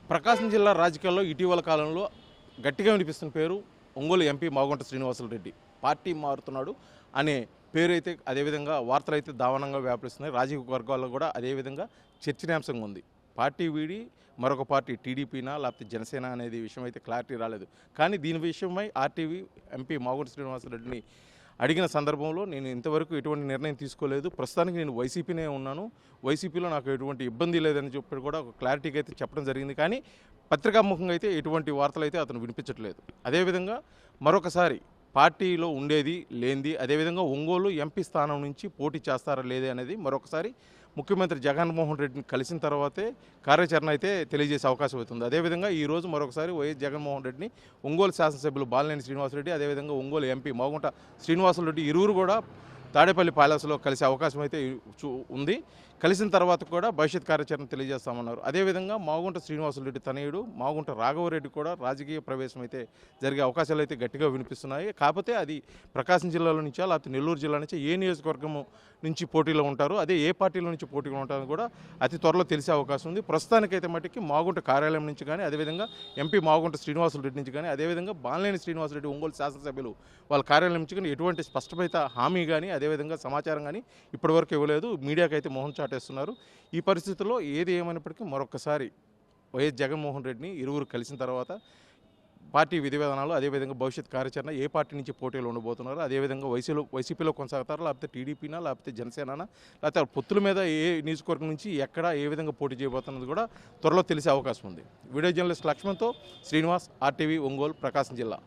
ప్రకాశం జిల్లా రాజకీయాల్లో ఇటీవల కాలంలో గట్టిగా వినిపిస్తున్న పేరు ఒంగోలు ఎంపీ మాగుంట శ్రీనివాసులరెడ్డి. పార్టీ మారుతున్నాడు అనే పేరు అయితే అదేవిధంగా వార్తలు అయితే దావానంగా వ్యాపిస్తున్నాయి. రాజకీయ వర్గాల్లో కూడా అదేవిధంగా చర్చనీయాంశంగా ఉంది. పార్టీ వీడి మరొక పార్టీ టీడీపీనా లేకపోతే జనసేన అనేది విషయం అయితే క్లారిటీ రాలేదు. కానీ దీని విషయమై ఆర్టీవీ ఎంపీ మాగుంట శ్రీనివాసులరెడ్డిని అడిగిన సందర్భంలో నేను ఇంతవరకు ఎటువంటి నిర్ణయం తీసుకోలేదు, ప్రస్తుతానికి నేను వైసీపీనే ఉన్నాను, వైసీపీలో నాకు ఎటువంటి ఇబ్బంది లేదని చెప్పి కూడా ఒక క్లారిటీగా అయితే చెప్పడం జరిగింది. కానీ పత్రికాముఖంగా అయితే ఎటువంటి వార్తలు అయితే అతను వినిపించట్లేదు. అదేవిధంగా మరొకసారి పార్టీలో ఉండేది లేనిది, అదేవిధంగా ఒంగోలు ఎంపీ స్థానం నుంచి పోటీ చేస్తారా లేదే అనేది మరొకసారి ముఖ్యమంత్రి జగన్మోహన్ రెడ్డిని కలిసిన తర్వాతే కార్యాచరణ అయితే తెలియజేసే అవకాశం అవుతుంది. అదేవిధంగా ఈరోజు మరొకసారి వైఎస్ జగన్మోహన్ రెడ్డిని ఒంగోలు శాసనసభ్యులు బాలినేని శ్రీనివాసరెడ్డి, అదేవిధంగా ఒంగోలు ఎంపీ మాగుంట శ్రీనివాసులరెడ్డి ఇరువురు కూడా తాడేపల్లి ప్యాలెస్లో కలిసే అవకాశం అయితే ఉంది. కలిసిన తర్వాత కూడా భవిష్యత్ కార్యాచరణ తెలియజేస్తామన్నారు. అదేవిధంగా మాగుంట శ్రీనివాసులరెడ్డి తనయుడు మాగుంట రాఘవరెడ్డి కూడా రాజకీయ ప్రవేశం అయితే జరిగే అవకాశాలు అయితే గట్టిగా వినిపిస్తున్నాయి. కాకపోతే అది ప్రకాశం జిల్లాలో నుంచా లేకపోతే నెల్లూరు జిల్లా నుంచి ఏ నియోజకవర్గం నుంచి పోటీలో ఉంటారు, అదే ఏ పార్టీలో నుంచి పోటీలో ఉంటారని కూడా అతి త్వరలో తెలిసే అవకాశం ఉంది. ప్రస్తుతానికైతే మట్టికి మాగుంట కార్యాలయం నుంచి కానీ, అదేవిధంగా ఎంపీ మాగుంట శ్రీనివాసులరెడ్డి నుంచి కానీ, అదేవిధంగా బాలినేని శ్రీనివాసరెడ్డి ఒంగోలు శాసనసభ్యులు వాళ్ళ కార్యాలయం నుంచి కానీ ఎటువంటి స్పష్టమైన హామీ కానీ అదేవిధంగా సమాచారం కానీ ఇప్పటివరకు ఇవ్వలేదు. మీడియాకి అయితే మోహన్ చాటేస్తున్నారు. ఈ పరిస్థితుల్లో ఏది ఏమైనప్పటికీ మరొకసారి వైఎస్ జగన్మోహన్ రెడ్డిని ఇరువురు కలిసిన తర్వాత పార్టీ విధి విధానాలు, అదేవిధంగా భవిష్యత్ కార్యాచరణ ఏ పార్టీ నుంచి పోటీలో ఉండబోతున్నారు, అదేవిధంగా వైసీపీలో కొనసాగుతారా లేకపోతే టీడీపీనా లేకపోతే జనసేననా లేకపోతే పొత్తుల మీద ఏ నియోజకవర్గం నుంచి ఎక్కడ ఏ విధంగా పోటీ చేయబోతున్నది కూడా త్వరలో తెలిసే అవకాశం ఉంది. వీడియో జర్నలిస్ట్ లక్ష్మణ్తో శ్రీనివాస్, ఆర్టీవీ, ఒంగోలు, ప్రకాశం జిల్లా.